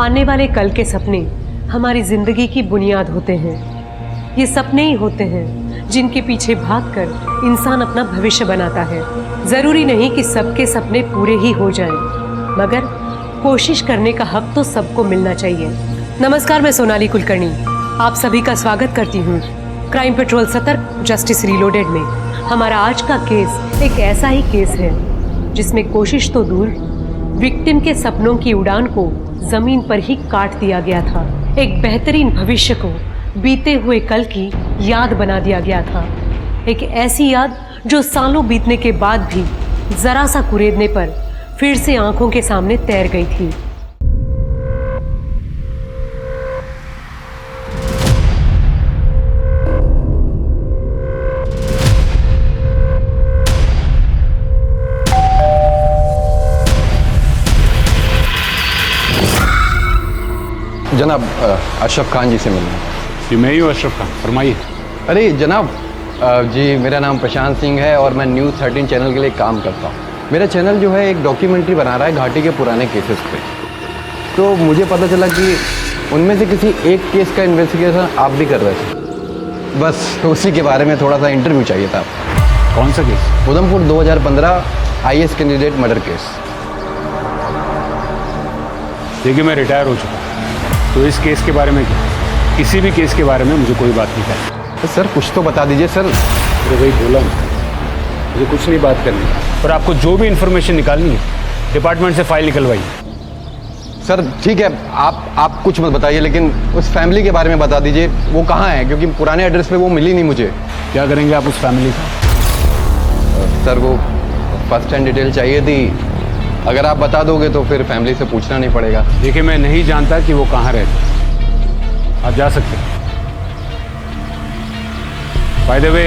आने वाले कल के सपने हमारी जिंदगी की बुनियाद होते हैं। ये सपने ही होते हैं जिनके पीछे भागकर इंसान अपना भविष्य बनाता है। जरूरी नहीं कि सबके सपने पूरे ही हो जाएं, मगर कोशिश करने का हक तो सबको मिलना चाहिए। नमस्कार, मैं सोनाली कुलकर्णी आप सभी का स्वागत करती हूँ क्राइम पेट्रोल सतर्क जस्टिस रीलोडेड में। हमारा आज का केस एक ऐसा ही केस है जिसमें कोशिश तो दूर, विक्टिम के सपनों की उड़ान को जमीन पर ही काट दिया गया था। एक बेहतरीन भविष्य को बीते हुए कल की याद बना दिया गया था। एक ऐसी याद जो सालों बीतने के बाद भी जरा सा कुरेदने पर फिर से आंखों के सामने तैर गई थी। जनाब, अशरफ खान जी से मिलना है। जी मैं ही हूँ अशरफ खान, फरमाइए। अरे जनाब, जी मेरा नाम प्रशांत सिंह है और मैं न्यूज़ 13 चैनल के लिए काम करता हूँ। मेरा चैनल जो है एक डॉक्यूमेंट्री बना रहा है घाटी के पुराने केसेस पे। तो मुझे पता चला कि उनमें से किसी एक केस का इन्वेस्टिगेशन आप भी कर रहे थे। बस तो उसी के बारे में थोड़ा सा इंटरव्यू चाहिए था। कौन सा case? Udhampur 2015 IAS candidate murder case. देखिए मैं रिटायर हो चुका हूँ, तो इस केस के बारे में क्या, किसी भी केस के बारे में मुझे कोई बात नहीं करनी। सर कुछ तो बता दीजिए सर। अरे भाई बोला मुझे कुछ नहीं बात करनी, पर आपको जो भी इन्फॉर्मेशन निकालनी है डिपार्टमेंट से फाइल निकलवाइए। सर ठीक है, आप कुछ मत बताइए, लेकिन उस फैमिली के बारे में बता दीजिए। वो कहाँ है? क्योंकि पुराने एड्रेस पे वो मिली नहीं मुझे। क्या करेंगे आप उस फैमिली का? सर वो फर्स्ट हैंड डिटेल चाहिए थी। अगर आप बता दोगे तो फिर फैमिली से पूछना नहीं पड़ेगा। देखिए मैं नहीं जानता कि वो कहाँ रहते, आप जा सकते हैं। बाय द वे,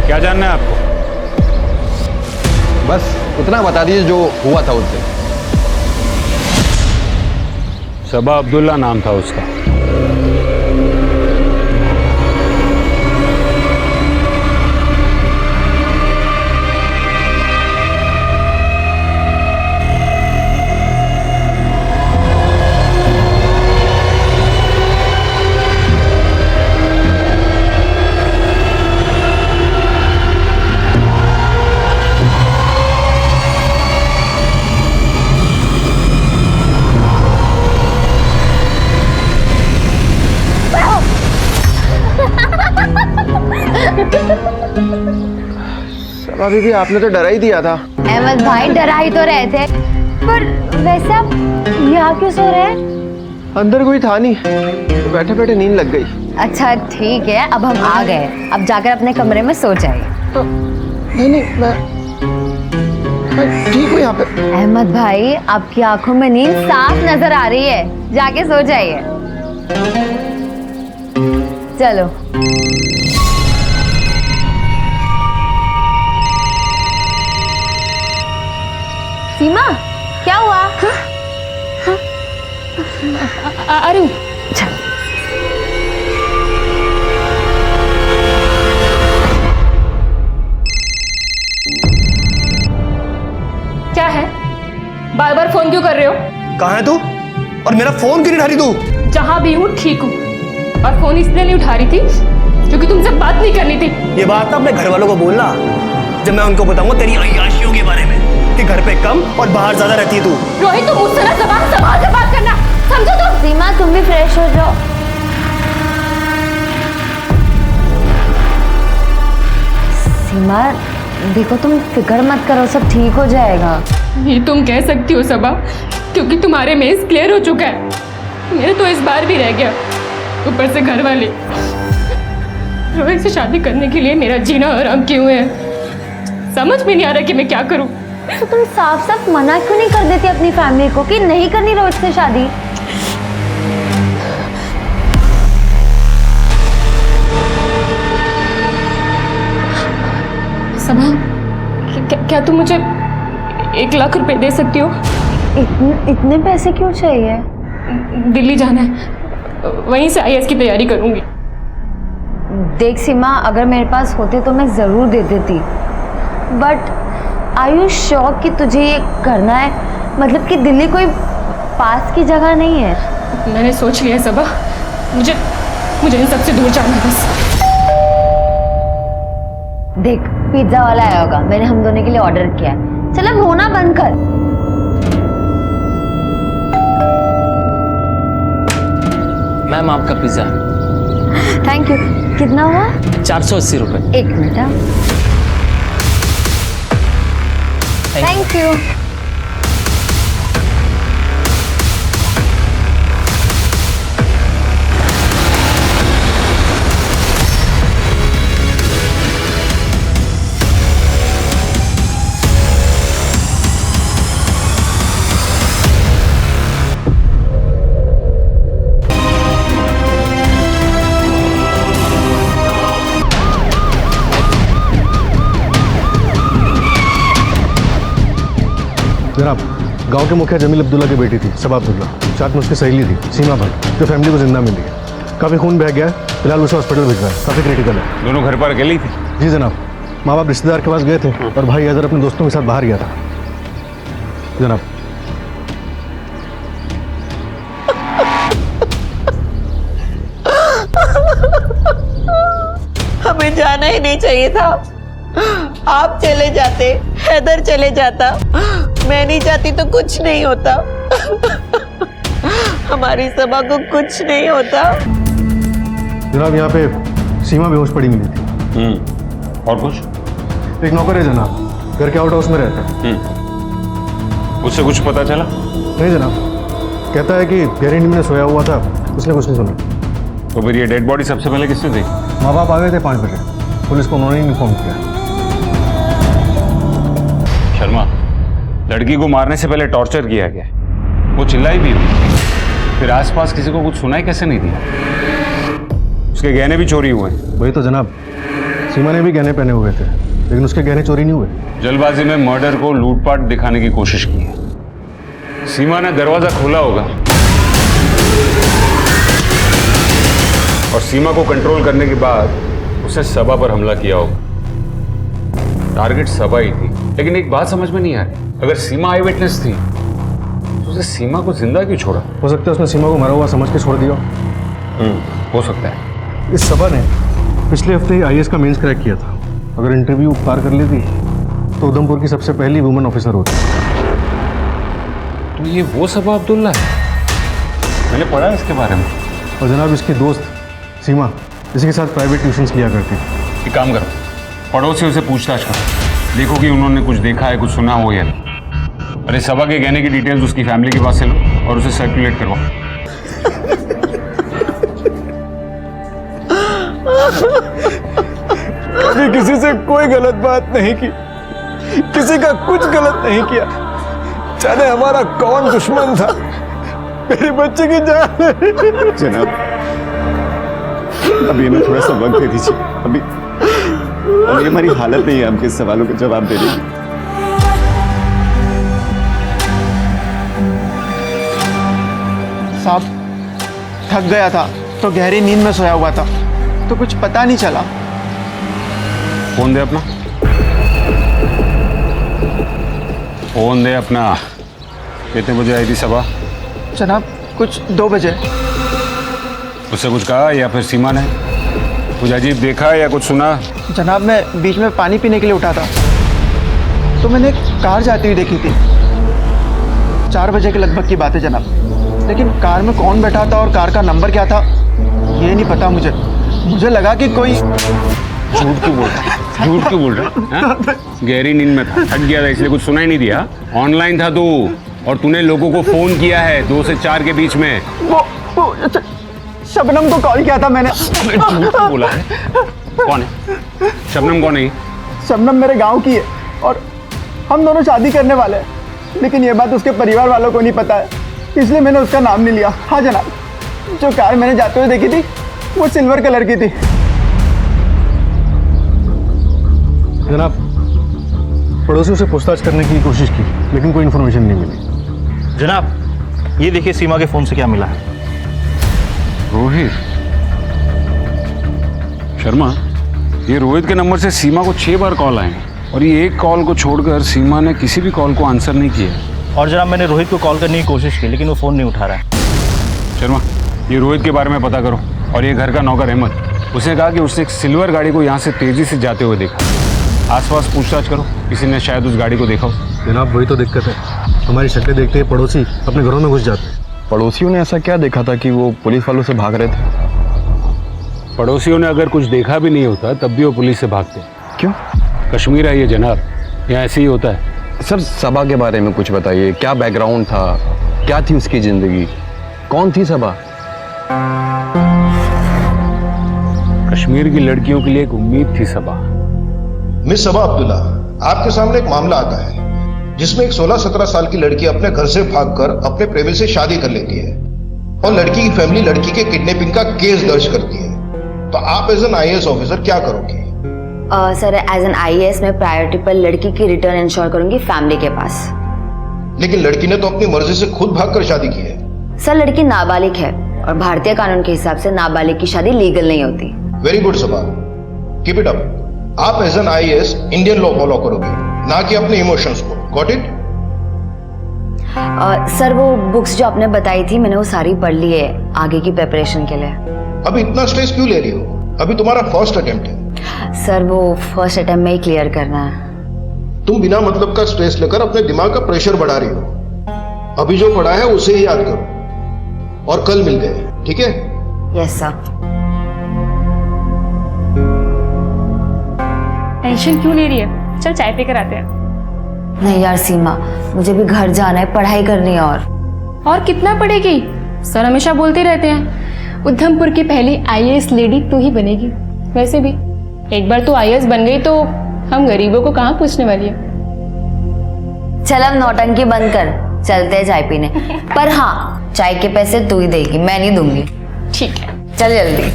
क्या जानना है आपको? बस उतना बता दीजिए जो हुआ था उससे। सबा अब्दुल्ला नाम था उसका। अभी भी आपने तो डरा ही दिया था। अहमद भाई डरा ही तो रहे थे, पर वैसे आप यहाँ क्यों सो रहे हैं? अंदर कोई था नहीं, तो बैठे बैठे नींद लग गई। अच्छा ठीक है, अब हम आ गए, अब जाकर अपने कमरे में सो जाइए। नहीं मैं ठीक हूँ यहाँ पे। अहमद भाई आपकी आंखों में नींद साफ नजर आ रही है, जाके सो जाइए। चलो सीमा, क्या हुआ? अरे क्या है? बार बार फोन क्यों कर रहे हो? कहाँ है तू? और मेरा फोन क्यों नहीं उठा रही तू? जहां भी हूँ ठीक हूँ, और फोन इसलिए नहीं उठा रही थी क्योंकि तुमसे बात नहीं करनी थी। ये बात ना अपने घर वालों को बोलना, जब मैं उनको बताऊंगा तेरी अय्याशियों के बारे में कि घर पे कम और बाहर ज्यादा रहती है तू। रोहित तुम मुझसे ना जबान संभाल के बात करना, समझो तुम? सीमा तुम भी फ्रेश हो जाओ। सीमा देखो, तुम फिक्र मत करो, सब ठीक हो जाएगा। ये तुम कह सकती हो सबा, क्योंकि तुम्हारे मेज क्लियर हो चुका है, मेरे तो इस बार भी रह गया। ऊपर से घर वाले रोहित से शादी करने के लिए मेरा जीना हराम किए हुए हैं। समझ में नहीं आ रहा कि मैं क्या करूं। तो तुम साफ साफ मना क्यों नहीं कर देती अपनी फैमिली को कि नहीं करनी रोहित से शादी? सबा, क्या तुम मुझे 1 लाख रुपए दे सकती हो? इतने पैसे क्यों चाहिए? दिल्ली जाना है, वहीं से IAS की तैयारी करूंगी। देख सीमा, अगर मेरे पास होते तो मैं ज़रूर दे देती, बट आर यू श्योर कि तुझे ये करना है? मतलब कि दिल्ली कोई पास की जगह नहीं है। मैंने सोच लिया सबा, मुझे इन सबसे दूर जाना है बस। देख पिज्जा वाला आया होगा, मैंने हम दोनों के लिए ऑर्डर किया है। चल अब होना बंद कर। मैम आपका पिज्ज़ा। Thank you. कितना हुआ? 480 रुपये। एक मिनट। Thank you. जनाब, गांव के मुखिया जमील अब्दुल्ला की बेटी थी सबा अब्दुल्ला, साथ में उसकी सहेली थी सीमा भट्ट, जो फैमिली को जिंदा मिली है। काफ़ी खून बह गया है, फिलहाल उसे हॉस्पिटल भिजवाया है, काफ़ी क्रिटिकल है। दोनों घर पर अकेली थी? जी जनाब, माँ बाप रिश्तेदार के पास गए थे और भाई अजहर अपने दोस्तों के साथ बाहर गया था जनाब। हमें जाना ही नहीं चाहिए था। आप चले जाते, हैदर चले जाता, मैं नहीं जाती तो कुछ नहीं होता। हमारी सभा को कुछ नहीं होता। जनाब यहाँ पे सीमा बेहोश पड़ी मिली थी। और कुछ? एक नौकर है जनाब, घर के आउट हाउस में रहता है। उससे कुछ पता चला? नहीं जनाब, कहता है कि गहरी नींद में सोया हुआ था, उसने कुछ नहीं सुना। तो फिर ये डेड बॉडी सबसे पहले किसने देखी? माँ बाप आ गए थे 5 बजे, पुलिस को उन्होंने ही इन्फॉर्म किया। शर्मा, लड़की को मारने से पहले टॉर्चर किया गया, वो चिल्लाई भी हुई, फिर आसपास किसी को कुछ सुनाई कैसे नहीं दिया? उसके गहने भी चोरी हुए। वही तो जनाब, सीमा ने भी गहने पहने हुए थे, लेकिन उसके गहने चोरी नहीं हुए। जल्दबाजी में मर्डर को लूटपाट दिखाने की कोशिश की है। सीमा ने दरवाजा खोला होगा और सीमा को कंट्रोल करने के बाद उसे सबा पर हमला किया होगा। टारगेट सबा ही थी, लेकिन एक बात समझ में नहीं आ रही, अगर सीमा आई विटनेस थी तो उसे सीमा को जिंदा क्यों छोड़ा? हो सकता है उसने सीमा को मरा हुआ समझ के छोड़ दिया। हो सकता है। इस सबा ने पिछले हफ्ते ही IAS का मेंस क्रैक किया था। अगर इंटरव्यू पार कर लेती तो उधमपुर की सबसे पहली वुमेन ऑफिसर होती। तो ये वो सबा अब्दुल्ला है, मैंने पढ़ा इसके बारे में। और जनाब इसकी दोस्त सीमा इसी के साथ प्राइवेट ट्यूशन्स लिया करती थी। एक काम करो, पड़ोसियों से पूछताछ करो, देखो कि उन्होंने कुछ देखा है, कुछ सुना हो या नहीं। अरे सबा के गहने की डिटेल्स उसकी फैमिली के पास से लो और उसे सर्कुलेट करवाओ। कभी किसी से कोई गलत बात नहीं की, किसी का कुछ गलत नहीं किया। जाने हमारा कौन दुश्मन था, मेरे बच्चे की जान। जनाब, अभी हमें थोड़ा सा वक्त दे दीजिए। अभी हमारी हालत नहीं है आपके सवालों के जवाब देने की। साहब, थक गया था तो गहरी नींद में सोया हुआ था, तो कुछ पता नहीं चला। फोन दे अपना, फोन दे अपना। कितने बजे आई थी सबा? जनाब कुछ 2 बजे। उससे कुछ कहा या फिर सीमा ने कुछ अजीब देखा या कुछ सुना? जनाब मैं बीच में पानी पीने के लिए उठा था, तो मैंने एक कार जाती हुई देखी थी। 4 बजे के लगभग की बात है जनाब, लेकिन कार में कौन बैठा था और कार का नंबर क्या था ये नहीं पता मुझे। मुझे लगा कि कोई। झूठ क्यों बोल रहा है? झूठ क्यों बोल रहा है? गहरी नींद में था, थक गया था इसलिए कुछ सुनाई नहीं दिया। ऑनलाइन था तू और तूने लोगों को फोन किया है 2 से 4 के बीच में। वो शबनम को कॉल किया था मैंने। झूठ क्यों बोला है? कौन है शबनम? कौन है? शबनम मेरे गांव की है और हम दोनों शादी करने वाले हैं, लेकिन ये बात उसके परिवार वालों को नहीं पता है, इसलिए मैंने उसका नाम नहीं लिया। हाँ जनाब, जो कार मैंने जाते हुए देखी थी वो सिल्वर कलर की थी। जनाब पड़ोसियों से पूछताछ करने की कोशिश की, लेकिन कोई इन्फॉर्मेशन नहीं मिली। जनाब ये देखिए सीमा के फ़ोन से क्या मिला है। रोहित शर्मा, ये रोहित के नंबर से सीमा को 6 बार कॉल आए और ये एक कॉल को छोड़कर सीमा ने किसी भी कॉल को आंसर नहीं किया। और जनाब मैंने रोहित को कॉल करने की कोशिश की लेकिन वो फ़ोन नहीं उठा रहा है। शर्मा, ये रोहित के बारे में पता करो। और ये घर का नौकर अहमद, उसने कहा कि उसने एक सिल्वर गाड़ी को यहाँ से तेज़ी से जाते हुए देखा। आसपास पूछताछ करो, किसी ने शायद उस गाड़ी को देखा हो। जनाब वही तो दिक्कत है, हमारी शक्लें देखते ही पड़ोसी अपने घरों में घुस जाते हैं। पड़ोसियों ने ऐसा क्या देखा था कि वो पुलिस वालों से भाग रहे थे? पड़ोसियों ने अगर कुछ देखा भी नहीं होता तब भी वो पुलिस से भागते। क्यों? कश्मीर है ये जनाब, यहाँ ऐसे ही होता है। सर सबा के बारे में कुछ बताइए, क्या बैकग्राउंड था, क्या थी उसकी जिंदगी, कौन थी सबा? कश्मीर की लड़कियों के लिए एक उम्मीद थी सबा। मिस सबा अब्दुल्ला, आपके सामने एक मामला आता है जिसमें एक 16-17 साल की लड़की अपने घर से भागकर अपने प्रेमी से शादी कर लेती है और लड़की की फैमिली लड़की के किडनैपिंग का केस दर्ज करती है। तो आप एज एन आईएएस ऑफिसर क्या करोगे? सर एज एन आईएएस मैं प्रायोरिटी पर लड़की की रिटर्न इंश्योर करूंगी फैमिली के पास। लेकिन लड़की ने तो अपनी मर्जी से खुद भागकर शादी की है। सर लड़की नाबालिग है और भारतीय कानून के हिसाब से नाबालिग की शादी लीगल नहीं होती। Very good Saba, keep it up. आप as an IAS Indian law follow करोगे, ना कि अपने इमोशंस को। Got it? सर वो बुक्स जो आपने बताई थी मैंने वो सारी पढ़ ली है आगे की प्रिपरेशन के लिए। अभी इतना स्ट्रेस क्यों ले रही हो? अभी तुम्हारा फर्स्ट अटेम्प्ट है। सर वो फर्स्ट अटेम्प्ट में ही क्लियर करना है। तुम बिना मतलब का स्ट्रेस लेकर अपने दिमाग का प्रेशर बढ़ा रही हो। अभी जो पढ़ा है उसे ही याद करो और कल मिलते हैं, ठीक है? Yes sir. टेंशन क्यों ले रही है? चल चाय पीकर आते हैं। नहीं यार सीमा, मुझे भी घर जाना है, पढ़ाई करनी है। और कितना पढ़ेगी? सर हमेशा बोलते रहते हैं उधमपुर की पहली आईएएस लेडी तू ही बनेगी। वैसे भी एक बार तू आईएएस बन गई तो हम गरीबों को कहाँ पूछने वाली है। चल अब नौटंकी बंद कर, चलते हैं चाय पीने। पर हाँ, चाय के पैसे तू ही देगी, मैं नहीं दूंगी। ठीक है, चल जल्दी।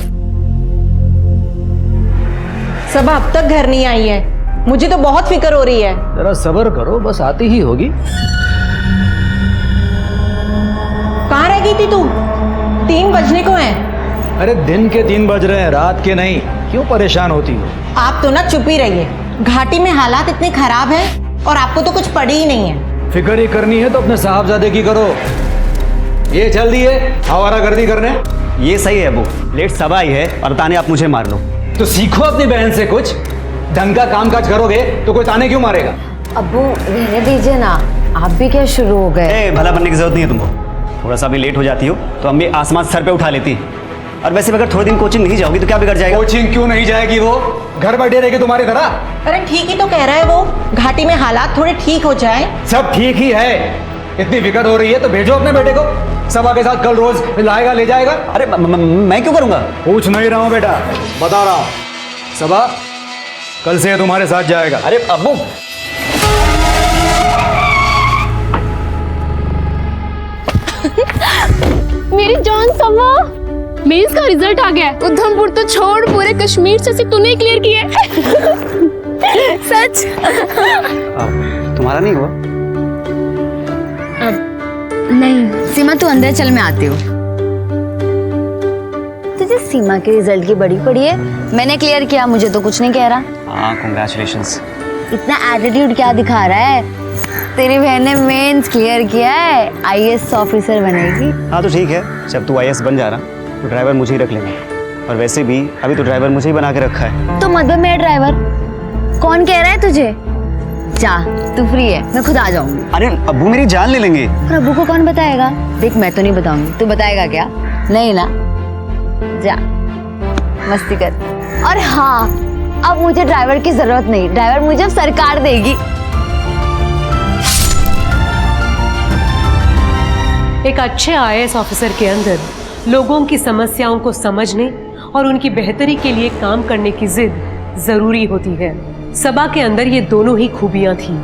सबा अब तक घर नहीं आई है, मुझे तो बहुत फिक्र हो रही है। जरा सब्र करो, बस आती ही होगी। कहाँ रह गई थी तू? 3 बजने को हैं। अरे दिन के 3 बज रहे हैं, रात के नहीं। क्यों परेशान होती हो? आप तो ना चुप ही रहिए। घाटी में हालात इतने खराब हैं और आपको तो कुछ पड़ी ही नहीं है। फिक्र ही करनी है तो अपने साहबजादे की करो। ये चल दिए आवारागर्दी करने। ये सही है अबू, लेट सबा आई है और ताने आप मुझे मार लो। तो सीखो अपनी बहन से कुछ। ढंग का काम काज करोगे तो कोई ताने क्यों मारेगा? अब्बू रहने दीजिए ना, आप भी क्या शुरू हो गए? भला बनने की जरूरत नहीं है तुमको। थोड़ा सा भी लेट हो जाती हो तो अम्मी आसमान सर पे उठा लेती। और वैसे अगर थोड़े दिन कोचिंग नहीं जाओगी तो क्या बिगड़ जाएगा? कोचिंग क्यों नहीं जाएगी? वो घर बैठे रहेगी तुम्हारी तरह। अरे ठीक ही तो कह रहा है वो, घाटी में हालात थोड़े ठीक हो जाए। सब ठीक ही है। इतनी फिक्र हो रही है तो भेजो अपने बेटे को, सबा के साथ कल रोज लाएगा ले जाएगा। अरे मैं क्यों करूंगा? पूछ नहीं रहा हूँ बेटा, बता रहा हूँ। सबा कल से तुम्हारे साथ जाएगा। अरे अब्बू मेरी जान सबा, मेंस का रिजल्ट आ गया है। उधमपुर तो छोड़, पूरे कश्मीर से तूने क्लियर किया है। सच? तुम्हारा नहीं हुआ? नहीं सीमा तू अंदर चल, मैं आती हूँ। तुझे सीमा के रिजल्ट की बड़ी पड़ी है। मैंने क्लियर किया, मुझे तो कुछ नहीं कह रहा। हाँ कांग्रेचुलेशंस। इतना एटीट्यूड क्या दिखा रहा है? तेरी बहन ने मेंस क्लियर किया है, आईएएस ऑफिसर बनेगी। हाँ तो ठीक है, जब तू आईएएस बन जा रहा तो ड्राइवर मुझे ही रख लेंगे। और वैसे भी अभी तो ड्राइवर मुझे ही बना के रखा है। तो मत बन मेरा ड्राइवर। कौन कह रहा है तुझे? जा, तू फ्री है, मैं खुद आ जाऊंगी। अरे अब्बू मेरी जान ले लेंगे। और अब्बू को कौन बताएगा? देख मैं तो नहीं बताऊंगी, तू बताएगा क्या? नहीं ना, जा मस्ती कर। और हाँ, अब मुझे ड्राइवर की जरूरत नहीं, ड्राइवर मुझे अब सरकार देगी। एक अच्छे आईएएस ऑफिसर के अंदर लोगों की समस्याओं को समझने और उनकी बेहतरी के लिए काम करने की जिद जरूरी होती है। सबा के अंदर ये दोनों ही खूबियां थी।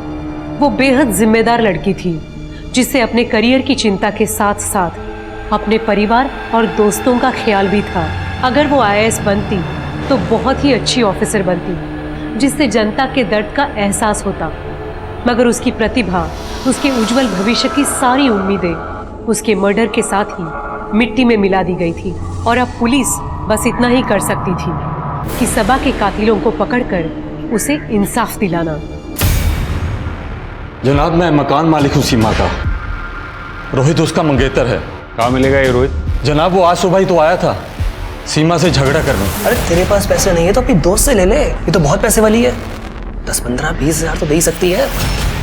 वो बेहद जिम्मेदार लड़की थी जिसे अपने करियर की चिंता के साथ साथ अपने परिवार और दोस्तों का ख्याल भी था। अगर वो आईएएस बनती तो बहुत ही अच्छी ऑफिसर बनती जिससे जनता के दर्द का एहसास होता। मगर उसकी प्रतिभा, उसके उज्जवल भविष्य की सारी उम्मीदें उसके मर्डर के साथ ही मिट्टी में मिला दी गई थी। और अब पुलिस बस इतना ही कर सकती थी कि सबा के कातिलों को पकड़कर उसे इंसाफ दिलाना। जनाब मैं मकान मालिक हूँ सीमा का। रोहित उसका मंगेतर है। कहाँ मिलेगा ये रोहित? जनाब वो आज सुबह ही तो आया था सीमा से झगड़ा करने। अरे तेरे पास पैसे नहीं है तो अपनी दोस्त से ले ले, ये तो बहुत पैसे वाली है, 10, 15, 20 हजार तो दे ही सकती है।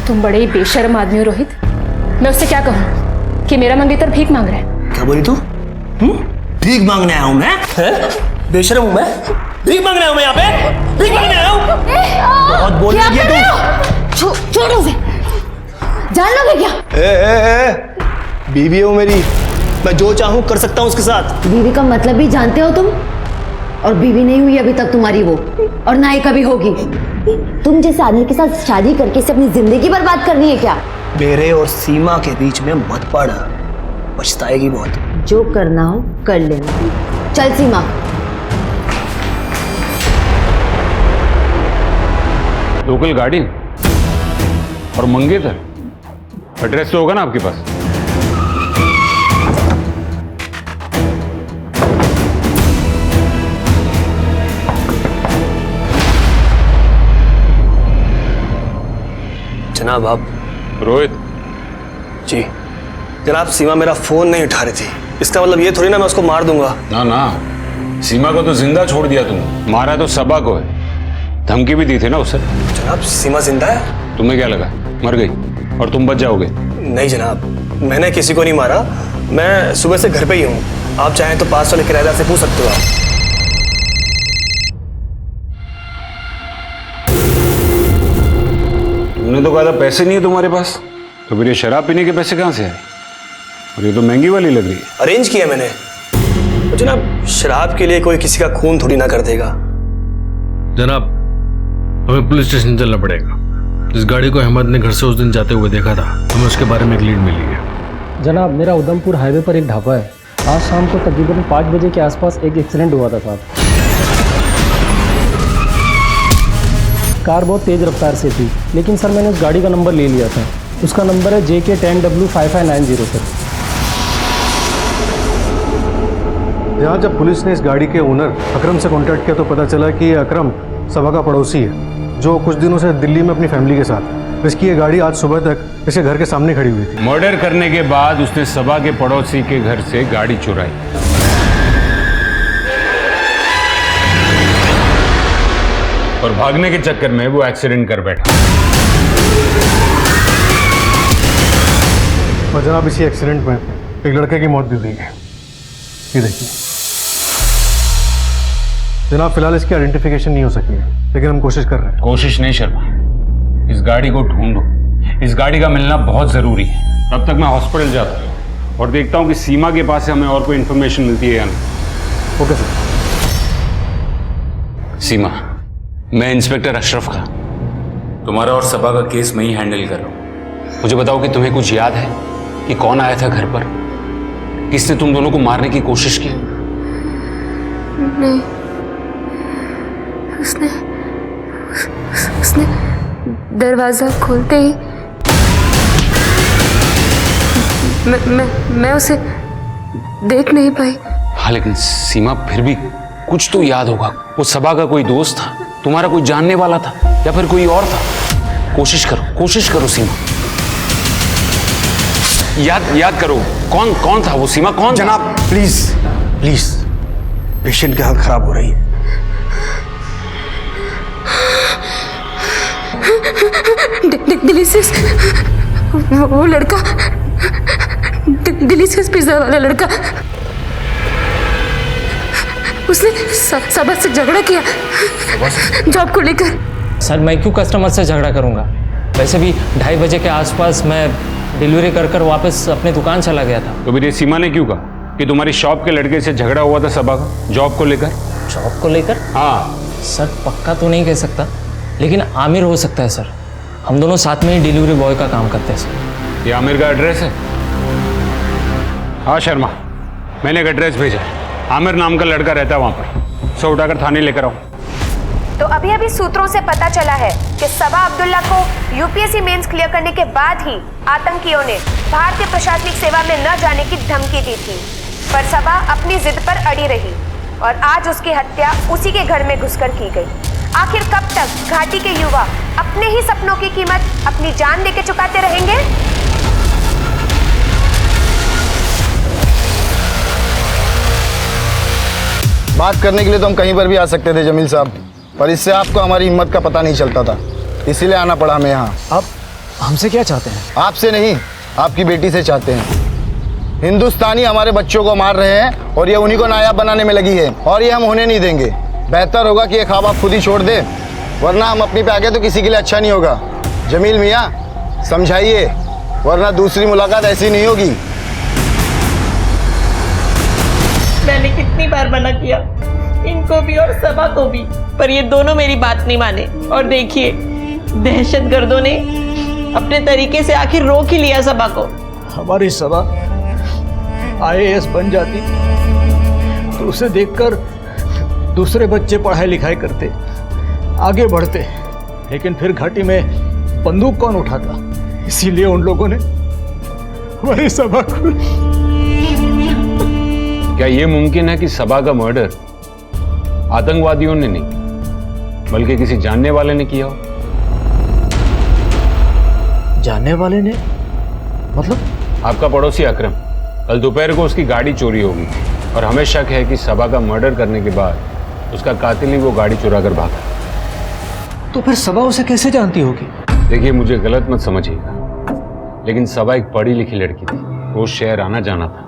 तुम बड़े ही बेशर्म आदमी हो रोहित। मैं उससे क्या कहूँ कि मेरा मंगेतर भीख मांग रहा है? क्या बोली तू? भीख मांगने आया हूँ मैं? बेशर्म हूँ मैं? भीख मांगने आया हूँ मैं यहाँ पे? भीख मांगने आया हूँ? बहुत बोल रही है तू। छोड़ उसे, जान लोगे क्या? बीवी हो मेरी, मैं जो चाहूँ कर सकता हूँ उसके साथ। बीवी का मतलब भी जानते हो तुम? और बीवी नहीं हुई अभी तक तुम्हारी वो, और ना ही कभी होगी। तुम जैसे आदमी के साथ शादी करके इसे अपनी जिंदगी बर्बाद करनी है क्या? मेरे और सीमा के बीच में मत पड़, पछताएगी बहुत। जो करना हो कर लेना। चल सीमा। लोकल गाड़ी और मंगेतर, एड्रेस तो होगा ना आपके पास? जनाब आप? रोहित जी जनाब, सीमा मेरा फोन नहीं उठा रही थी, इसका मतलब ये थोड़ी ना मैं उसको मार दूंगा। ना ना, सीमा को तो जिंदा छोड़ दिया तुमने, मारा तो सबा को है। धमकी भी दी थी ना उसे। जनाब सीमा जिंदा है? तुम्हें क्या लगा मर गई और तुम बच जाओगे? नहीं जनाब, मैंने किसी को नहीं मारा, मैं सुबह से घर पे ही हूँ। आप चाहें तो पास वाले किराएदार से पूछ सकते हो आप। तुमने तो कहा था पैसे नहीं है तुम्हारे पास, तो फिर ये शराब पीने के पैसे कहाँ से आए? और ये तो महंगी वाली लग रही है। अरेंज किया मैंने। तो जनाब शराब के लिए कोई किसी का खून थोड़ी ना कर देगा। जनाब हमें पुलिस स्टेशन चलना पड़ेगा। जिस गाड़ी को अहमद ने घर से उस दिन जाते हुए देखा था, हमें उसके बारे में एक लीड मिली है। जनाब मेरा उधमपुर हाईवे पर एक ढाबा है। आज शाम को तकरीबन 5 बजे के आसपास एक एक्सीडेंट हुआ था साहब। कार बहुत तेज़ रफ्तार से थी, लेकिन सर मैंने उस गाड़ी का नंबर ले लिया था। उसका नंबर है JK10W5590 सर। यहाँ जब पुलिस ने इस गाड़ी के ओनर अकरम से कांटेक्ट किया तो पता चला कि ये अकरम सबा का पड़ोसी है, जो कुछ दिनों से दिल्ली में अपनी फैमिली के साथ है। इसकी ये गाड़ी आज सुबह तक इसके घर के सामने खड़ी हुई थी। मर्डर करने के बाद उसने सबा के पड़ोसी के घर से गाड़ी चुराई और भागने के चक्कर में वो एक्सीडेंट कर बैठा। और जनाब इसी एक्सीडेंट में एक लड़के की मौत भी हुई है। ये देखिए जनाब, फिलहाल इसकी आइडेंटिफिकेशन नहीं हो सकी है, लेकिन हम कोशिश कर रहे हैं। कोशिश नहीं शर्मा, इस गाड़ी को ढूंढो। इस गाड़ी का मिलना बहुत जरूरी है। तब तक मैं हॉस्पिटल जाता हूँ और देखता हूँ कि सीमा के पास से हमें और कोई इंफॉर्मेशन मिलती है या नहीं। Okay sir. सीमा, मैं इंस्पेक्टर अशरफ खान, तुम्हारा और सबा का केस मैं ही हैंडल कर रहा हूँ। मुझे बताओ कि तुम्हें कुछ याद है कि कौन आया था घर पर, किसने तुम दोनों को मारने की कोशिश की? नहीं, उसने दरवाजा खोलते ही मैं उसे देख नहीं पाई। हाँ लेकिन सीमा फिर भी कुछ तो याद होगा। वो सबा का कोई दोस्त था, तुम्हारा कोई जानने वाला था, या फिर कोई और था? कोशिश करो सीमा, याद करो। कौन था वो? सीमा कौन? जनाब प्लीज पेशेंट की हालत खराब हो रही है। दिल्ली से वो लड़का, दिल्ली से पिज्जा वाला लड़का, उसने सबा से झगड़ा किया जॉब को लेकर। सर मैं क्यों कस्टमर से झगड़ा करूंगा? वैसे भी 2:30 बजे के आसपास मैं डिलीवरी कर वापस अपने दुकान चला गया था। तो फिर ये सीमा ने क्यों कहा कि तुम्हारी शॉप के लड़के से झगड़ा हुआ था सबा का जॉब को लेकर? जॉब को लेकर? हाँ सर पक्का तो नहीं कह सकता, लेकिन आमिर हो सकता है सर। हम दोनों साथ में ही डिलीवरी बॉय का काम करते हैं सर। ये आमिर का एड्रेस है? हाँ शर्मा, मैंने एक एड्रेस भेजा है। आमिर नाम का लड़का रहता है वहाँ पर, उसे उठाकर थाने लेकर आओ। तो अभी सूत्रों से पता चला है कि सबा अब्दुल्ला को यूपीएससी मेंस क्लियर करने के बाद ही आतंकियों ने भारतीय प्रशासनिक सेवा में न जाने की धमकी दी थी, पर सबा अपनी जिद पर अड़ी रही और आज उसकी हत्या उसी के घर में घुसकर की गई। आखिर कब तक घाटी के युवा अपने ही सपनों की कीमत अपनी जान देके चुकाते रहेंगे? बात करने के लिए तो हम कहीं पर भी आ सकते थे जमील साहब, पर इससे आपको हमारी हिम्मत का पता नहीं चलता था, इसीलिए आना पड़ा हमें यहाँ। आप हमसे क्या चाहते हैं? आपसे नहीं, आपकी बेटी से चाहते हैं। हिंदुस्तानी हमारे बच्चों को मार रहे हैं और ये उन्हीं को नायाब बनाने में लगी है, और ये हम होने नहीं देंगे। बेहतर होगा कि ये ख्वाब आप खुद ही छोड़ दें, वरना हम अपनी पे आ गए तो किसी के लिए अच्छा नहीं होगा। जमील मियाँ समझाइए, वरना दूसरी मुलाकात ऐसी नहीं होगी। मैंने कितनी बार मना किया, इनको भी और सबा को भी, पर ये दोनों मेरी बात नहीं माने। और देखिए, दहशतगर्दों ने अपने तरीके से आखिर रोक ही लिया सबा को। हमारी सबा IAS बन जाती तो उसे देखकर दूसरे बच्चे पढ़ाई लिखाई करते, आगे बढ़ते, लेकिन फिर घाटी में बंदूक कौन उठाता? इसीलिए उन लोगों ने हमारी सबा को। क्या ये मुमकिन है कि सबा का मर्डर आतंकवादियों ने नहीं बल्कि किसी जानने वाले ने किया हो? जानने वाले ने? मतलब? आपका पड़ोसी अकरम, कल दोपहर को उसकी गाड़ी चोरी होगी और हमें शक है कि सबा का मर्डर करने के बाद उसका कातिल ही वो गाड़ी चुरा कर भागा। तो फिर सबा उसे कैसे जानती होगी? देखिए, मुझे गलत मत समझिएगा, लेकिन सबा एक पढ़ी लिखी लड़की थी, रोज शहर आना जाना था।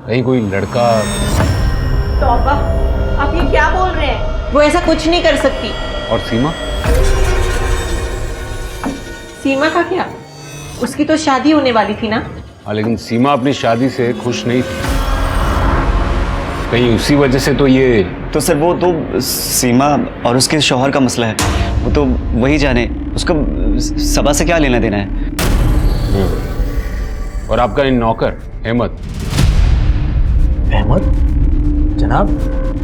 कहीं कोई लड़का। तौबा, आप ये क्या बोल रहे हैं? वो ऐसा कुछ नहीं कर सकती। और सीमा? सीमा का क्या? उसकी तो शादी होने वाली थी ना। हाँ, लेकिन सीमा अपनी शादी से खुश नहीं थी, कहीं उसी वजह से तो ये। तो सर वो तो सीमा और उसके शौहर का मसला है, वो तो वही जाने, उसको सबा से क्या लेना देना है। और आपका इन नौकर अहमद? अहमद? जनाब,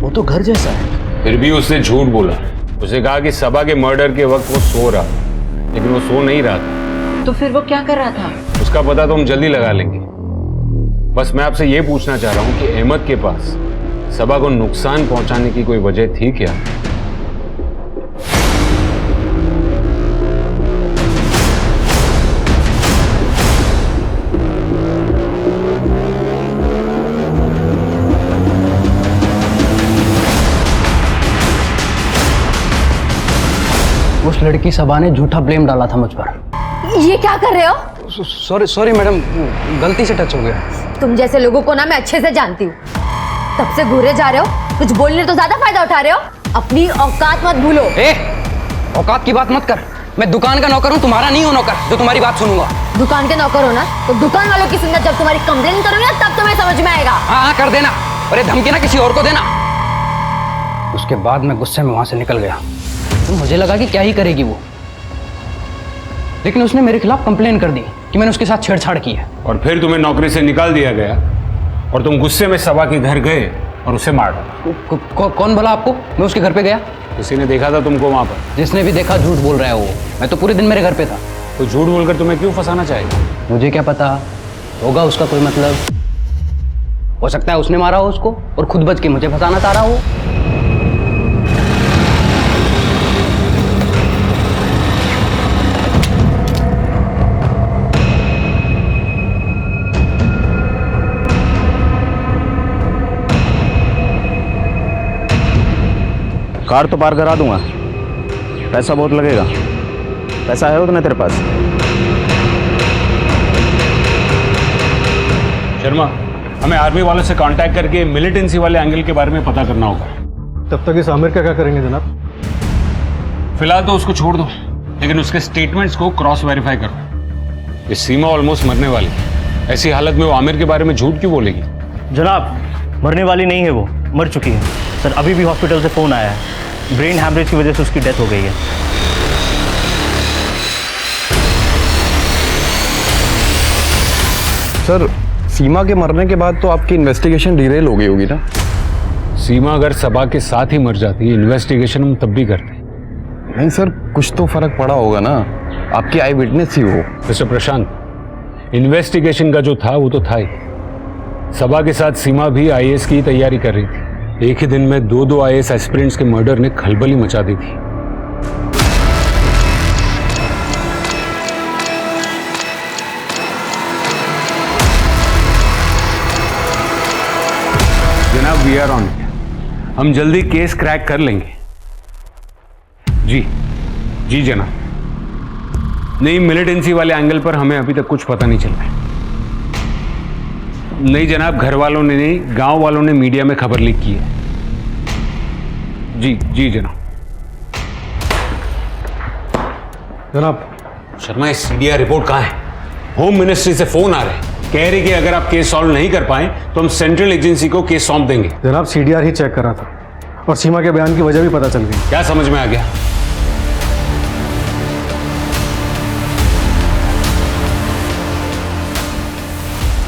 वो तो घर जैसा है। फिर भी उसने झूठ बोला। उसे कहा कि सबा के मर्डर के वक्त वो सो रहा, लेकिन वो सो नहीं रहा था। तो फिर वो क्या कर रहा था? उसका पता तो हम जल्दी लगा लेंगे। बस मैं आपसे ये पूछना चाह रहा हूँ कि अहमद के पास सबा को नुकसान पहुंचाने की कोई वजह थी क्या? उस लड़की सबा ने झूठा ब्लेम डाला था मुझ पर। ये क्या कर रहे हो? सॉरी मैडम, गलती से टच हो गया। तुम जैसे लोगों को ना मैं अच्छे से जानती हूँ। तब से घूरे जा रहे हो, कुछ बोलने तो ज्यादा फायदा उठा रहे हो। अपनी औकात मत भूलो। औकात की बात मत कर, मैं दुकान का नौकर हूँ, तुम्हारा नहीं हूँ नौकर जो तुम्हारी बात सुनूंगा। दुकान के नौकर हो ना, तो दुकान वालों की सुनना जब तुम्हारी कंप्लेन करूंगी तब तुम्हें समझ में आएगा। हाँ कर देना, और ये धमकी ना किसी और को देना। उसके बाद मैं गुस्से में वहां से निकल गया, तो मुझे लगा कि क्या ही करेगी वो, लेकिन उसने मेरे खिलाफ कंप्लेन कर दी कि मैंने उसके साथ छेड़छाड़ की है। और फिर तुम्हें नौकरी से निकाल दिया गया और तुम गुस्से में सबा के घर गए और उसे मार डाला। कौन बोला आपको मैं उसके घर पे गया? किसी ने देखा था तुमको वहां पर? जिसने भी देखा झूठ बोल रहा है वो, मैं तो पूरे दिन मेरे घर पे था। तो झूठ बोलकर तुम्हें क्यों फंसाना चाहेगा? मुझे क्या पता, होगा उसका कोई मतलब। हो सकता है उसने मारा हो उसको और खुद बच के मुझे फंसाना चाह रहा हो। कार तो पार करा दूंगा, पैसा बहुत लगेगा। पैसा है उतना तेरे पास? शर्मा, हमें आर्मी वालों से कांटेक्ट करके मिलिटेंसी वाले एंगल के बारे में पता करना होगा। तब तक इस आमिर का क्या करेंगे जनाब? फिलहाल तो उसको छोड़ दो, लेकिन उसके स्टेटमेंट्स को क्रॉस वेरीफाई करो। ये सीमा ऑलमोस्ट मरने वाली, ऐसी हालत में वो आमिर के बारे में झूठ क्यों बोलेगी? जनाब, मरने वाली नहीं है, वो मर चुकी है सर। अभी भी हॉस्पिटल से फोन आया है, ब्रेन हैमरेज की वजह से उसकी डेथ हो गई है। सर, सीमा के मरने के बाद तो आपकी इन्वेस्टिगेशन डिरेल हो गई होगी ना? सीमा अगर सबा के साथ ही मर जाती, इन्वेस्टिगेशन हम तब भी करते। नहीं सर, कुछ तो फर्क पड़ा होगा ना, आपकी आई विटनेस ही हो। मिस्टर प्रशांत, इन्वेस्टिगेशन का जो था वो तो था ही। सबा के साथ सीमा भी IAS की तैयारी कर रही थी। एक ही दिन में दो IAS एस्पिरेंट्स के मर्डर ने खलबली मचा दी थी। जनाब, वी आर ऑन। हम जल्दी केस क्रैक कर लेंगे। जी जी जनाब। नहीं, मिलिटेंसी वाले एंगल पर हमें अभी तक कुछ पता नहीं चल रहा है। नहीं जनाब, घर वालों ने नहीं, गांव वालों ने मीडिया में खबर लीक की है। जी जी जनाब। जनाब शर्मा, ये सीडीआर रिपोर्ट कहाँ है? होम मिनिस्ट्री से फोन आ रहे हैं, कह रहे कि अगर आप केस सॉल्व नहीं कर पाए तो हम सेंट्रल एजेंसी को केस सौंप देंगे। जनाब सीडीआर ही चेक कर रहा था और सीमा के बयान की वजह भी पता चल गई। क्या समझ में आ गया?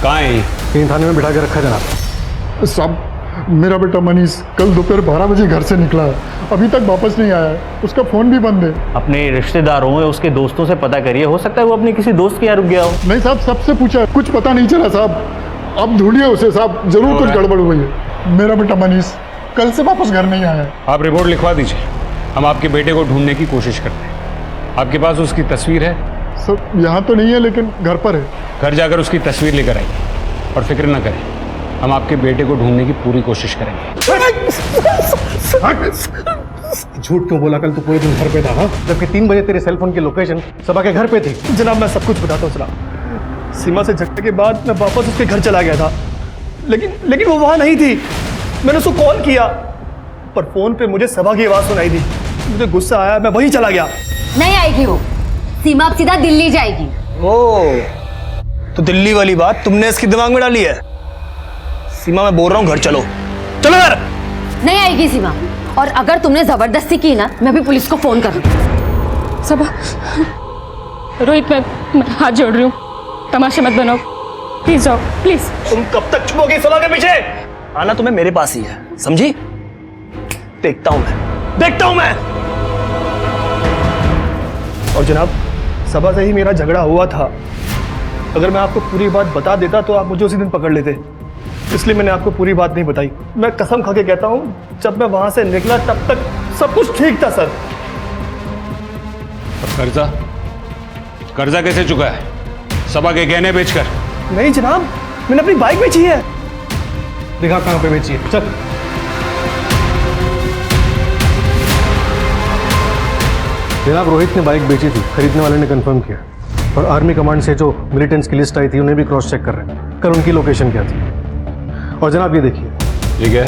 कहाँ है? कहीं थाने में बिठा के रखा जनाब। साहब, मेरा बेटा मनीष कल दोपहर 12 बजे घर से निकला है, अभी तक वापस नहीं आया है, उसका फोन भी बंद है। अपने रिश्तेदारों या उसके दोस्तों से पता करिए, हो सकता है वो अपने किसी दोस्त के यहाँ रुक गया हो। नहीं साहब, सबसे पूछा, कुछ पता नहीं चला साहब। अब ढूंढिए उसे साहब, जरूर कुछ गड़बड़ हुई है। मेरा बेटा मनीष कल से वापस घर नहीं आया है। आप रिपोर्ट लिखवा दीजिए, हम आपके बेटे को ढूंढने की कोशिश करते हैं। आपके पास उसकी तस्वीर है? सर यहाँ तो नहीं है, लेकिन घर पर है। घर जाकर उसकी तस्वीर लेकर आइए और फिक्र न करें, हम आपके बेटे को ढूंढने की पूरी कोशिश करेंगे। झूठ क्यों बोला? कल तो पूरे दिन घर पे था, हाँ? जबकि 3 बजे तेरे सेलफोन की लोकेशन सबा के घर पे थी। जनाब मैं सब कुछ बताता हूँ जनाब। सीमा से झगड़े के बाद मैं वापस उसके घर चला गया था, लेकिन वो वहाँ नहीं थी। मैंने उसको कॉल किया पर फोन पे मुझे सबा की आवाज़ सुनाई दी। मुझे गुस्सा आया, मैं वहीं चला गया। नहीं आएगी वो, सीमा अब सीधा दिल्ली जाएगी। ओ, तो दिल्ली वाली बात तुमने इसके दिमाग में डाली है? सीमा मैं बोल रहा हूँ घर चलो, चलो यार। नहीं आएगी सीमा, और अगर तुमने जबरदस्ती की ना, मैं भी पुलिस को फोन करूँ। सबा, रोहित मैं हाथ जोड़ रही हूँ, तमाशे मत बनाओ, प्लीज जाओ प्लीज। तुम कब तक छुपोगी सबा के पीछे? आना तुम्हें मेरे पास ही है, समझी? देखता हूं मैं। और जनाब, सबा से ही मेरा झगड़ा हुआ था। अगर मैं आपको पूरी बात बता देता तो आप मुझे उसी दिन पकड़ लेते, इसलिए मैंने आपको पूरी बात नहीं बताई। मैं कसम खा के कहता हूं, जब मैं वहां से निकला तब तक सब कुछ ठीक था सर। कर्जा कैसे चुका है? सबा के गहने बेचकर? नहीं जनाब, मैंने अपनी बाइक बेची है। दिखा कहां पे बेची है, चल। जनाब रोहित ने बाइक बेची थी, खरीदने वाले ने कंफर्म किया, और आर्मी कमांड से जो मिलिटेंट्स की लिस्ट आई थी उन्हें भी क्रॉस चेक कर रहे हैं, कल उनकी लोकेशन क्या थी। और जनाब ये देखिए, ठीक है,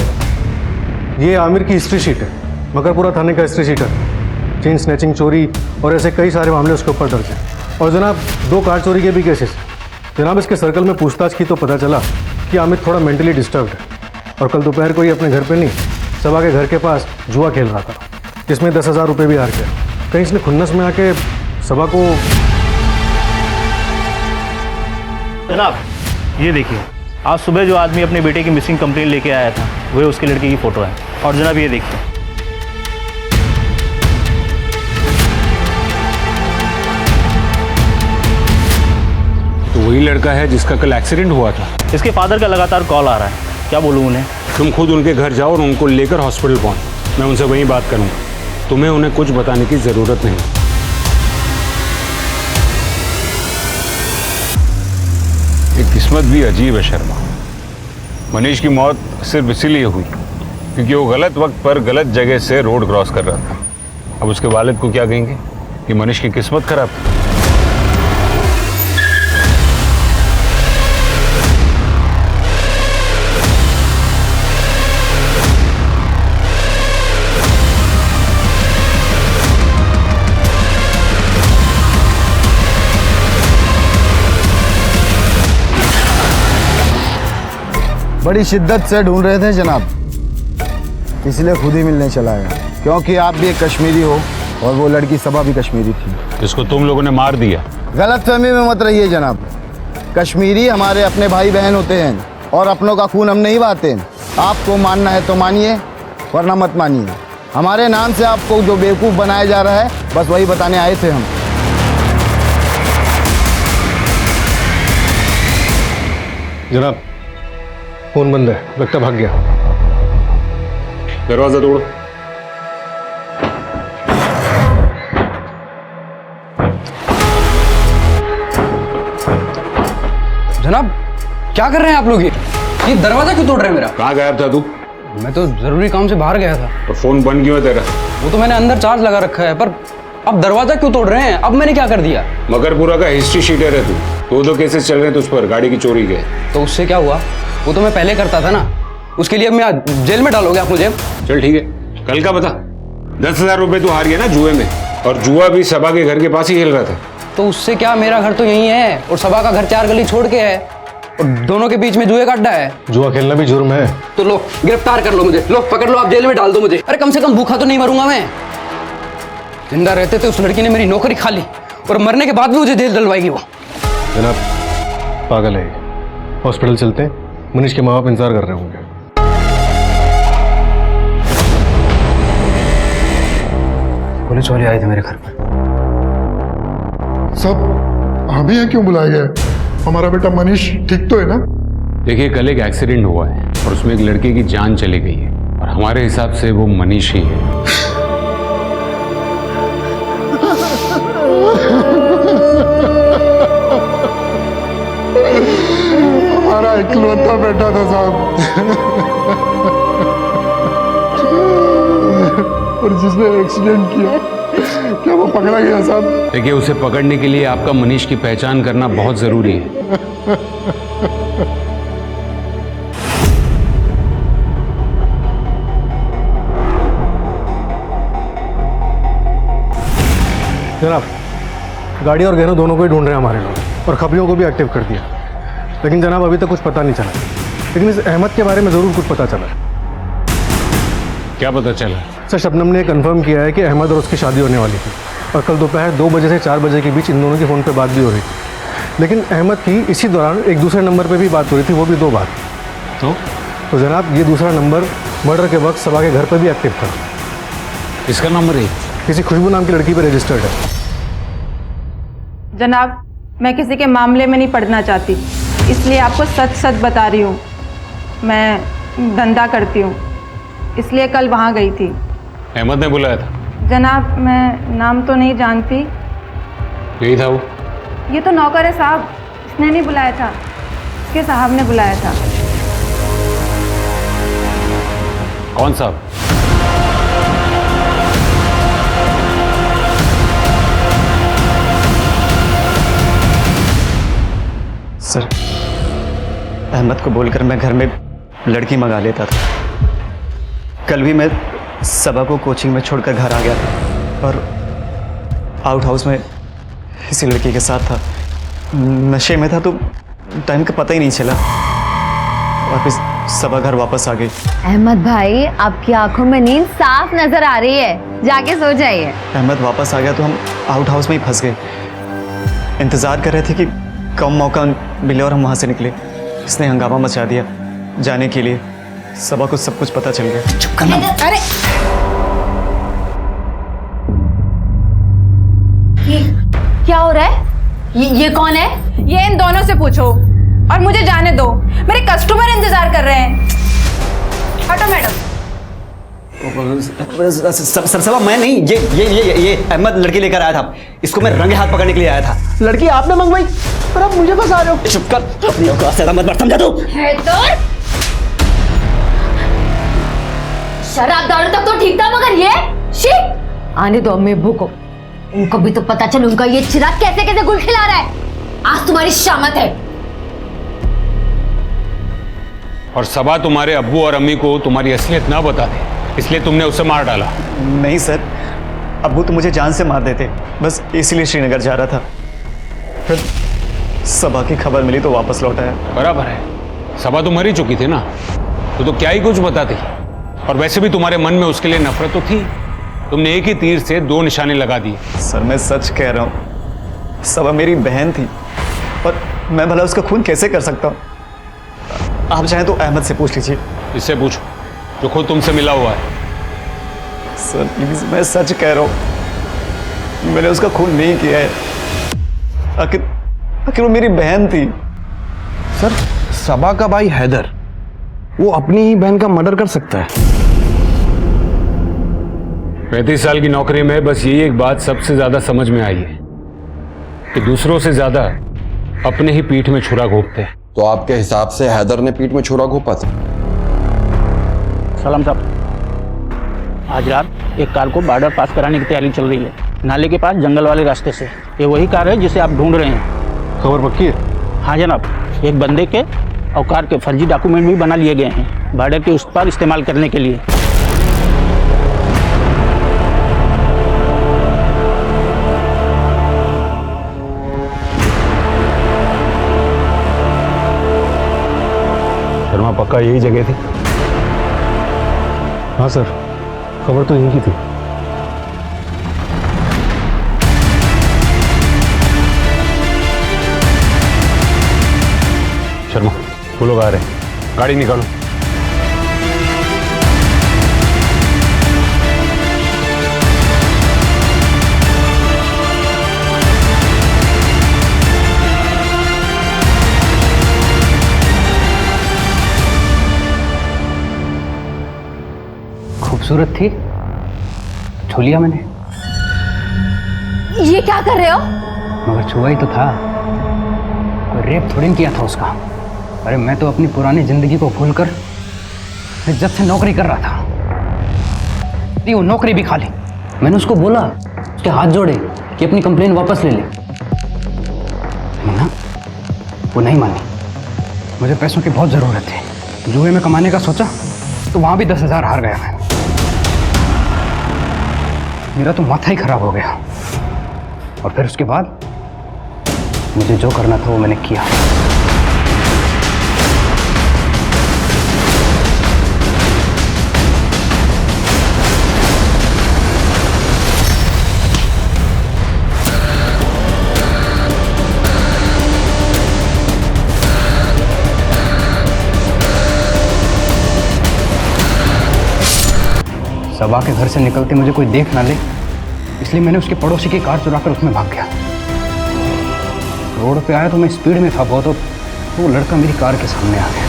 ये आमिर की हिस्ट्री शीट है, मकरपुरा थाने का हिस्ट्री शीट है। चेन स्नैचिंग, चोरी और ऐसे कई सारे मामले उसके ऊपर दर्ज हैं। और जनाब 2 कार चोरी के भी केसेस। जनाब इसके सर्कल में पूछताछ की तो पता चला कि आमिर थोड़ा मेंटली डिस्टर्ब्ड है, और कल दोपहर को ही अपने घर पे नहीं, सबा के घर के पास जुआ खेल रहा था, जिसमें 10,000 रुपये भी हार गया। कहीं इसने खुन्नस में आके सबा को। जनाब ये देखिए, आज सुबह जो आदमी अपने बेटे की मिसिंग कंप्लेंट लेके आया था, वही उसके लड़के की फोटो है। और जनाब ये देखिए, तो वही लड़का है जिसका कल एक्सीडेंट हुआ था। इसके फादर का लगातार कॉल आ रहा है, क्या बोलूँ उन्हें? तुम खुद उनके घर जाओ और उनको लेकर हॉस्पिटल पहुंच, मैं उनसे वहीं बात करूंगा। तुम्हें उन्हें कुछ बताने की जरूरत नहीं। ये किस्मत भी अजीब है शर्मा। मनीष की मौत सिर्फ इसीलिए हुई क्योंकि वो गलत वक्त पर गलत जगह से रोड क्रॉस कर रहा था। अब उसके वालिद को क्या कहेंगे कि मनीष की किस्मत खराब थी। बड़ी शिद्दत से ढूंढ रहे थे जनाब, इसलिए खुद ही मिलने चला गया, क्योंकि आप भी एक कश्मीरी हो और वो लड़की सबा भी कश्मीरी थी, जिसको तुम लोगों ने मार दिया। गलतफहमी में मत रहिए जनाब, कश्मीरी हमारे अपने भाई बहन होते हैं और अपनों का खून हम नहीं बहाते। आपको मानना है तो मानिए, वरना मत मानिए। हमारे नाम से आपको जो बेवकूफ़ बनाया जा रहा है, बस वही बताने आए थे हम। जनाब फोन बंद है, लगता भाग गया। दरवाजा तोड़ो। जनाब क्या कर रहे हैं आप लोग? ये दरवाजा क्यों तोड़ रहे हैं मेरा? कहाँ गायब था तू? मैं तो ज़रूरी काम से बाहर गया था। और फोन बंद क्यों है तेरा? वो तो मैंने अंदर चार्ज लगा रखा है, पर अब दरवाज़ा क्यों तोड़ रहे हैं? अब मैंने क्या कर दिया? मकरपुरा का हिस्ट्री शीटर है तू। दो केसेस चल रहे हैं तुझ पर गाड़ी की चोरी के। तो उससे क्या हुआ? वो तो मैं पहले करता था ना, उसके लिए अब मैं जेल में डालोगे आप मुझे? चल ठीक है, कल का बता। 10,000 रुपए तू हार गया ना जुए में, और जुआ भी सबा के घर के पास ही खेल रहा था। तो उससे क्या, मेरा घर तो यही है और सबा का घर 4 गली छोड़ के है, और दोनों के बीच में जुए का अड्डा है। जुआ खेलना भी जुर्म है। तो लो गिरफ्तार कर लो मुझे, लो पकड़ लो, आप जेल में डाल दो मुझे। अरे कम से कम भूखा तो नहीं मरूंगा मैं। जिंदा रहते थे उस लड़की ने मेरी नौकरी खा ली, और मरने के बाद भी मुझे जेल डलवाएगी वो। जनाब पागल है, हॉस्पिटल चलते हैं, मनीष के माँ बाप इंतजार कर रहे होंगे। पुलिस वाले आए थे मेरे घर पर। सब हमें यहाँ क्यों बुलाया गया है? हमारा बेटा मनीष ठीक तो है ना? देखिए कल एक एक्सीडेंट हुआ है और उसमें एक लड़के की जान चली गई है, और हमारे हिसाब से वो मनीष ही है। हमारा इकलौता बेटा था साहब, और जिसने एक्सीडेंट किया, क्या वो पकड़ा गया साहब? देखिए उसे पकड़ने के लिए आपका मनीष की पहचान करना बहुत जरूरी है। जनाब गाड़ी और गहनों दोनों को ही ढूंढ रहे हैं हमारे लोग, और खबरियों को भी एक्टिव कर दिया, लेकिन जनाब अभी तक कुछ पता नहीं चला। लेकिन इस अहमद के बारे में ज़रूर कुछ पता चला। क्या पता चला? सर शबनम ने कंफर्म किया है कि अहमद और उसकी शादी होने वाली थी, और कल दोपहर 2 बजे से 4 बजे के बीच इन दोनों की फ़ोन पे बात भी हो रही थी। लेकिन अहमद की इसी दौरान एक दूसरे नंबर पे भी बात हो रही थी, वो भी 2 बार। तो जनाब ये दूसरा नंबर मर्डर के वक्त सबा के घर पर भी एक्टिव था। इसका नंबर है किसी खुशबू नाम की लड़की पर रजिस्टर्ड है। जनाब मैं किसी के मामले में नहीं पड़ना चाहती, इसलिए आपको सच सच बता रही हूँ। मैं धंधा करती हूँ, इसलिए कल वहाँ गई थी। अहमद ने बुलाया था? जनाब मैं नाम तो नहीं जानती। यही था वो? ये तो नौकर है साहब, इसने नहीं बुलाया था, इसके साहब ने बुलाया था। कौन साहब? सर अहमद को बोलकर मैं घर में लड़की मंगा लेता था। कल भी मैं सबा को कोचिंग में छोड़कर घर आ गया था, और आउट हाउस में इसी लड़की के साथ था। नशे में था तो टाइम का पता ही नहीं चला, और फिर सबा घर वापस आ गई। अहमद भाई आपकी आंखों में नींद साफ नजर आ रही है, जाके सो जाइए। अहमद वापस आ गया तो हम आउट हाउस में ही फंस गए। इंतज़ार कर रहे थे कि कम मौका मिले और हम वहाँ से निकले। इसने हंगामा मचा दिया जाने के लिए। सबा को सब कुछ पता चल गया। चुप करना। अरे ये क्या हो रहा है? ये कौन है? ये इन दोनों से पूछो, और मुझे जाने दो, मेरे कस्टमर इंतजार कर रहे हैं। हटो मैडम। सर सबा मैं नहीं, ये अहमद लड़की लेकर आया था। इसको मैं रंगे हाथ पकड़ने के लिए आया था। लड़की आपने मंगवाई और आप मुझे फंसा रहे हो? चुप कर, अपनी औकात से मत बढ़, समझा तू? शराब दारू तक तो ठीक था, मगर ये शी। आने दो अम्मी अब्बू को, उनको भी तो पता चले उनका ये चिराग कैसे कैसे गुल खिला रहा है। आज तुम्हारी शामत है। और सबा तुम्हारे अब्बू और अम्मी को तुम्हारी असलियत ना बता दे, इसलिए तुमने उसे मार डाला। नहीं सर, अब्बू तो मुझे जान से मार देते, बस इसलिए श्रीनगर जा रहा था। फिर सबा की खबर मिली तो वापस लौट आया। बराबर है, सबा तो मर ही चुकी थी ना, तो क्या ही कुछ बताती। और वैसे भी तुम्हारे मन में उसके लिए नफरत तो थी, तुमने एक ही तीर से 2 निशाने लगा दिए। सर मैं सच कह रहा हूँ, सबा मेरी बहन थी, और मैं भला उसका खून कैसे कर सकता हूँ? आप चाहें तो अहमद से पूछ लीजिए। इससे पूछो जो खुद तुमसे मिला हुआ है। सर प्लीज, मैं सच कह रहा हूँ, मैंने उसका खून नहीं किया है। आखिर वो मेरी बहन थी। सर सबा का भाई हैदर, वो अपनी ही बहन का मर्डर कर सकता है? 35 साल की नौकरी में बस यही एक बात सबसे ज्यादा समझ में आई है कि दूसरों से ज्यादा अपने ही पीठ में छुरा घोंपते हैं। तो आपके हिसाब से हैदर ने पीठ में छुरा घोंपा था? सलाम साहब, आज रात एक कार को बॉर्डर पास कराने की तैयारी चल रही है, नाले के पास जंगल वाले रास्ते से। ये वही कार है जिसे आप ढूंढ रहे हैं। खबर पक्की है? हाँ जनाब, एक बंदे के और कार के फर्जी डॉक्यूमेंट भी बना लिए गए हैं बॉर्डर के उस पार इस्तेमाल करने के लिए। शर्मा पक्का यही जगह थी? हाँ सर, खबर तो यही की थी। शर्मा, वो लोग आ रहे हैं, गाड़ी निकालो। खूबसूरत थी, छू लिया मैंने। ये क्या कर रहे हो? मगर छुआ ही तो था, कोई रेप थोड़ी किया था उसका। अरे मैं तो अपनी पुरानी जिंदगी को भूलकर इज्जत से नौकरी कर रहा था। वो नौकरी भी खा ली। मैंने उसको बोला, उसके हाथ जोड़े कि अपनी कंप्लेन वापस ले ले, ना वो नहीं मानी। मुझे पैसों की बहुत ज़रूरत थी, जुए में कमाने का सोचा तो वहाँ भी 10,000 हार गया मैं। मेरा तो माथा ही खराब हो गया। और फिर उसके बाद मुझे जो करना था वो मैंने किया। सबा के घर से निकलते मुझे कोई देख ना ले, इसलिए मैंने उसके पड़ोसी की कार चुराकर उसमें भाग गया। रोड पे आया तो मैं स्पीड में था बहुत, तो वो लड़का मेरी कार के सामने आ गया।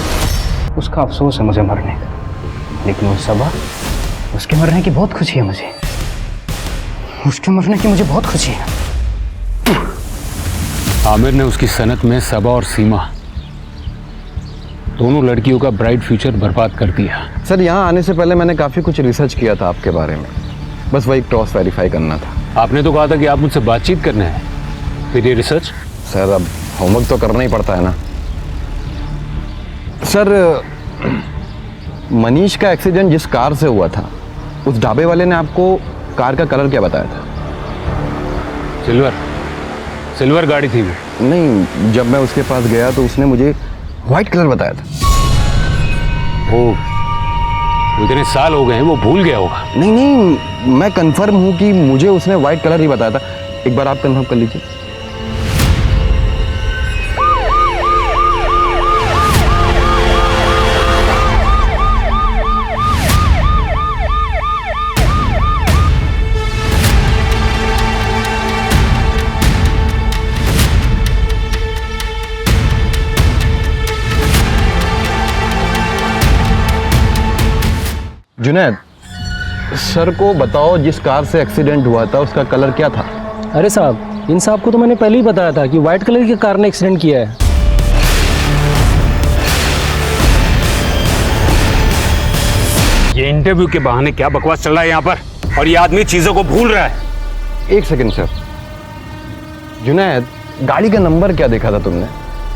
उसका अफसोस है मुझे मरने का, लेकिन वो सबा, उसके मरने की बहुत खुशी है मुझे। उसके मरने की मुझे बहुत खुशी है। आमिर ने उसकी सनत में सबा और सीमा दोनों लड़कियों का ब्राइट फ्यूचर बर्बाद कर दिया। सर, यहाँ आने से पहले मैंने काफ़ी कुछ रिसर्च किया था आपके बारे में, बस वही क्रॉस वेरीफाई करना था। आपने तो कहा था कि आप मुझसे बातचीत करना है, फिर ये रिसर्च? सर, अब होमवर्क तो करना ही पड़ता है ना। सर, मनीष का एक्सीडेंट जिस कार से हुआ था, उस ढाबे वाले ने आपको कार का कलर क्या बताया था? सिल्वर गाड़ी थी वो। नहीं, जब मैं उसके पास गया तो उसने मुझे व्हाइट कलर बताया था। वो इतने साल हो गए हैं, वो भूल गया होगा। नहीं, मैं कंफर्म हूँ कि मुझे उसने व्हाइट कलर ही बताया था। एक बार आप कंफर्म कर लीजिए। जुनैद, सर को बताओ, जिस कार से एक्सीडेंट हुआ था उसका कलर क्या था? अरे साहब, इन साहब को तो मैंने पहले ही बताया था कि व्हाइट कलर की कार ने एक्सीडेंट किया है। ये इंटरव्यू के बहाने क्या बकवास चल रहा है यहाँ पर, और ये आदमी चीजों को भूल रहा है। एक सेकंड सर। जुनैद, गाड़ी का नंबर क्या देखा था तुमने?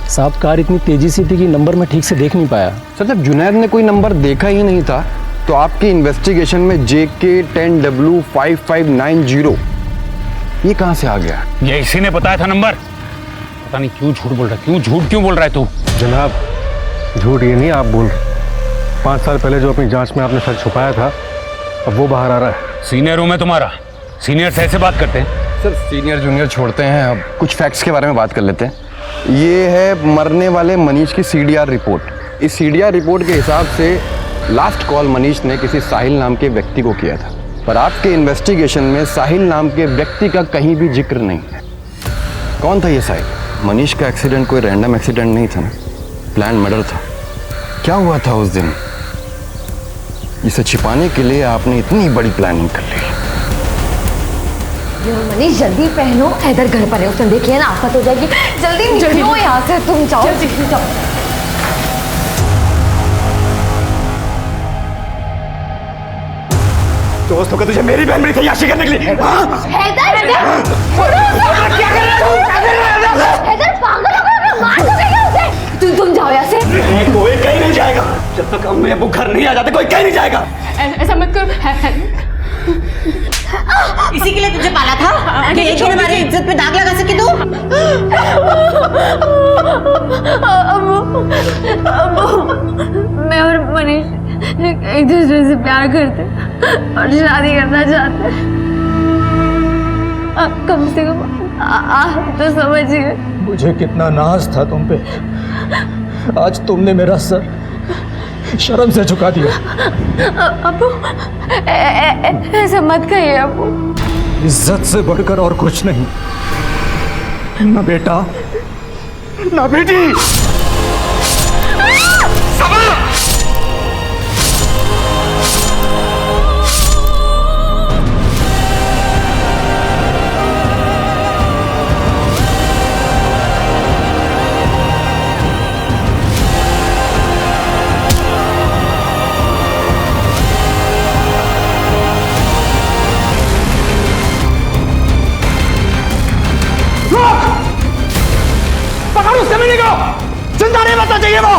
साहब, कार इतनी तेजी से थी कि नंबर मैं ठीक से देख नहीं पाया। सर, जब जुनैद ने कोई नंबर देखा ही नहीं था तो आपकी इन्वेस्टिगेशन में JK10W5590 ये कहाँ से आ गया? ये इसी ने बताया था नंबर। पता नहीं क्यों झूठ बोल रहा है, क्यों बोल रहा है तू? जनाब, झूठ ये नहीं आप बोल रहे। 5 साल पहले जो अपनी जांच में आपने सच छुपाया था, अब वो बाहर आ रहा है। सीनियर हूं मैं तुम्हारा, सीनियर से ऐसे बात करते हैं? सर, सीनियर जूनियर छोड़ते हैं, अब कुछ फैक्ट्स के बारे में बात कर लेते हैं। ये है मरने वाले मनीष की CDR रिपोर्ट। इस CDR रिपोर्ट के हिसाब से लास्ट कॉल मनीष ने किसी साहिल नाम के व्यक्ति को किया था, पर आपके इन्वेस्टिगेशन में साहिल नाम के व्यक्ति का कहीं भी जिक्र नहीं है। कौन था ये साहिल? मनीष का एक्सीडेंट कोई रैंडम एक्सीडेंट नहीं था ना, प्लान मर्डर था। क्या हुआ था उस दिन इसे छिपाने के लिए आपने इतनी बड़ी प्लानिंग कर ली? मनीष, जल्दी पहनो, इधर घर पर है, उसने देखिए ना आफत हो जाएगी। जल्दी निकलो यहाँ से, तुम जाओ। दोस्त होकर तुझे मेरी बहन मेरी तैयारी करने के लिए तुम जाओ यहाँ से। कोई कहीं नहीं जाएगा जब तक अम्मी अब्बू घर नहीं आ जाते, कोई कहीं नहीं जाएगा। ऐसा मत करो। इसी के लिए तुझे पाला था कि एक दिन हमारी इज्जत पे दाग लगा सके तू। मैं और मनीष एक दूसरे से प्यार करते और शादी करना चाहते। कम से कम आप तो समझिए। मुझे कितना नाज था तुम पे, आज तुमने मेरा सर शर्म से झुका दिया। अबू ऐसा मत कहिए अबू। इज्जत से बढ़कर और कुछ नहीं, ना बेटा ना बेटी। पकड़ उस कमीने को, जिंदा नहीं बचना चाहिए वो।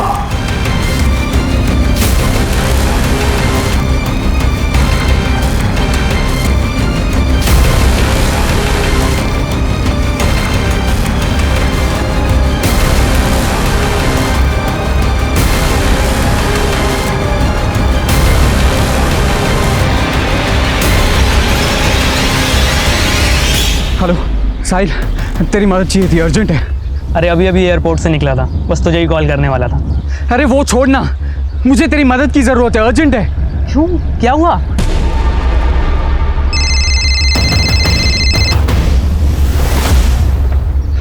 हेलो साहिल, तेरी मदद चाहिए थी, अर्जेंट है। अरे अभी अभी एयरपोर्ट से निकला था, बस तुझे ही कॉल करने वाला था। अरे वो छोड़ना, मुझे तेरी मदद की ज़रूरत है, अर्जेंट है। क्यों, क्या हुआ?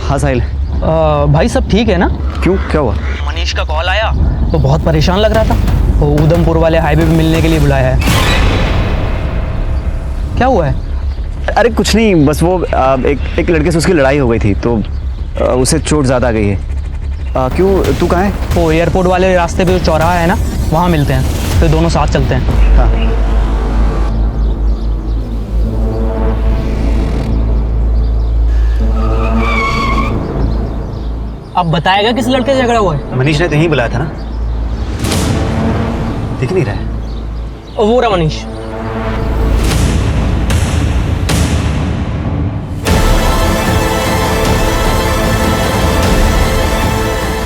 हाँ साहिल। भाई सब ठीक है ना? क्यों, क्या हुआ? मनीष का कॉल आया तो बहुत परेशान लग रहा था, तो उधमपुर वाले हाईवे पे मिलने के लिए बुलाया है। क्या हुआ है? अरे कुछ नहीं, बस वो एक लड़के से उसकी लड़ाई हो गई थी, तो उसे चोट ज़्यादा आ गई है। क्यों, तू कहाँ है? वो एयरपोर्ट वाले रास्ते पे जो चौराहा है ना, वहाँ मिलते हैं, फिर दोनों साथ चलते हैं। हाँ। अब बताएगा किस लड़के से झगड़ा हुआ है? मनीष ने कहीं बुलाया था ना, दिख नहीं रहा है। वो रहा मनीष।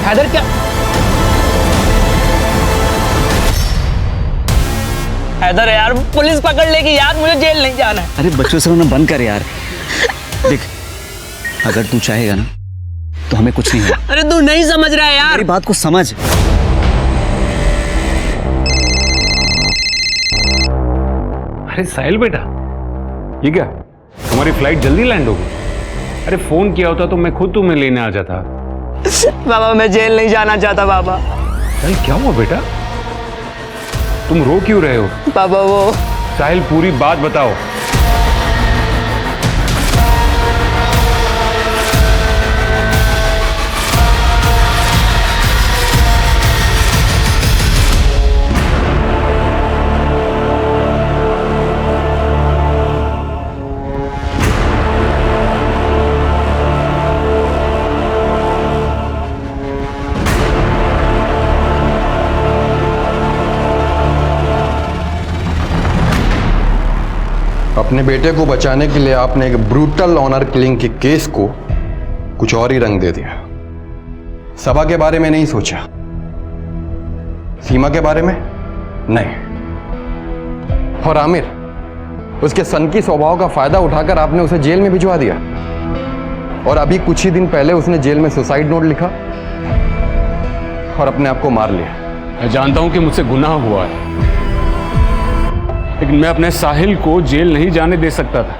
हैदर क्या? हैदर यार, पुलिस पकड़ लेगी यार, मुझे जेल नहीं जाना है। अरे बच्चों से रोना बंद कर यार। देख, अगर तू चाहेगा ना तो हमें कुछ नहीं होगा। अरे तू नहीं समझ रहा है यार, मेरी बात को समझ। अरे साहिल बेटा, ये क्या, तुम्हारी फ्लाइट जल्दी लैंड होगी? अरे फोन किया होता तो मैं खुद तुम्हें लेने आ जाता। बाबा मैं जेल नहीं जाना चाहता बाबा। अरे क्या हुआ बेटा, तुम रो क्यों रहे हो? बाबा वो साहिल, पूरी बात बताओ। अपने बेटे को बचाने के लिए आपने एक ब्रूटल ऑनर किलिंग के केस को कुछ और ही रंग दे दिया। सबा के बारे में नहीं सोचा, सीमा के बारे में नहीं, और आमिर, उसके सनकी स्वभाव का फायदा उठाकर आपने उसे जेल में भिजवा दिया। और अभी कुछ ही दिन पहले उसने जेल में सुसाइड नोट लिखा और अपने आप को मार लिया। मैं जानता हूं कि मुझसे गुनाह हुआ है, लेकिन मैं अपने साहिल को जेल नहीं जाने दे सकता था,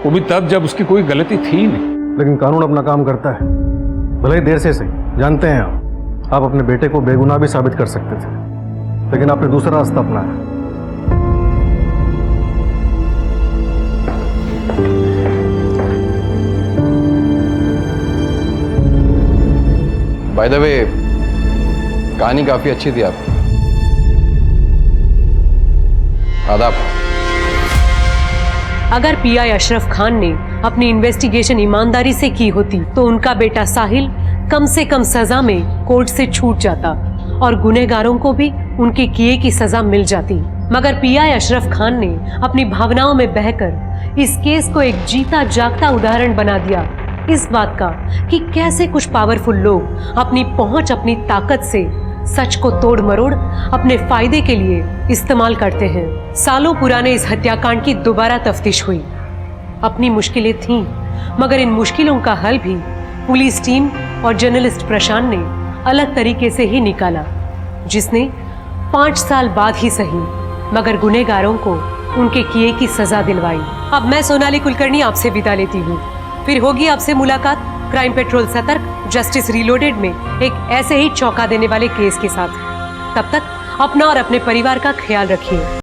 वो भी तब जब उसकी कोई गलती थी नहीं। लेकिन कानून अपना काम करता है, भले ही देर से सही। जानते हैं आप अपने बेटे को बेगुनाह भी साबित कर सकते थे, लेकिन आपने दूसरा रास्ता अपनाया। बाय द वे, कहानी काफी अच्छी थी आपकी। आदाब। अगर पीआई अशरफ खान ने अपनी इन्वेस्टिगेशन ईमानदारी से की होती तो उनका बेटा साहिल कम से कम सजा में कोर्ट से छूट जाता और गुनहगारों को भी उनके किए की सजा मिल जाती। मगर पीआई अशरफ खान ने अपनी भावनाओं में बहकर इस केस को एक जीता जागता उदाहरण बना दिया इस बात का कि कैसे कुछ पावरफुल लोग अपनी पहुंच, अपनी ताकत से सच को तोड़ मरोड़ अपने फायदे के लिए इस्तेमाल करते हैं। सालों पुराने इस हत्याकांड की दोबारा तफ्तीश हुई। अपनी मुश्किलें थीं, मगर इन मुश्किलों का हल भी पुलिस टीम और जर्नलिस्ट प्रशांत ने अलग तरीके से ही निकाला, जिसने 5 साल बाद ही सही मगर गुनहगारों को उनके किए की सजा दिलवाई। अब मैं सोनाली कुलकर्णी आपसे विदा लेती हूँ। फिर होगी आपसे मुलाकात क्राइम पेट्रोल सतर्क जस्टिस रीलोडेड में एक ऐसे ही चौंका देने वाले केस के साथ। तब तक अपना और अपने परिवार का ख्याल रखिए।